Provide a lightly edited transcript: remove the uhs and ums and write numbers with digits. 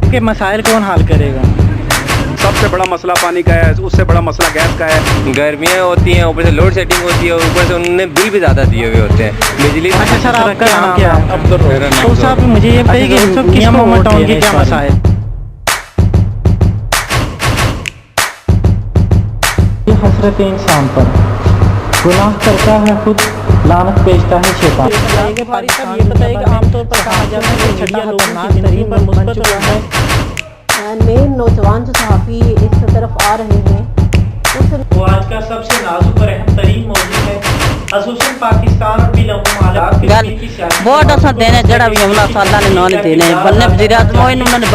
आपके मसाइल कौन हल करेगा? सबसे बड़ा मसला पानी का है, उससे बड़ा मसला गैस का है। गर्मियाँ होती हैं, ऊपर से लोड सेटिंग होती है, ऊपर से उन्होंने बिल भी ज़्यादा दिए हुए होते हैं बिजली। अच्छा सर, आपका नाम क्या है? तो तो साहब मुझे ये बताइए कि मियां मोहम्मद टाउन के क्या मसाइल? हसरत इंसान पर गुनाह करता है खुद, लानत भेजता है शैतान। ये बताइए कि आमतौर पर कहा जाता है कि छठा लोगों की जिंदगी पर मुस्बत रहा है। नए नौजवान जो सहाफ़ी इस तरफ आ रहे हैं वो आज का सबसे नाजुक और अहम तरीन मौजूद है। ख़ुसूसन पाकिस्तान और बहुत असा देने जड़ा भी हमला साला ने नौने देने बल्ले वज़ीर आज़म उन्होंने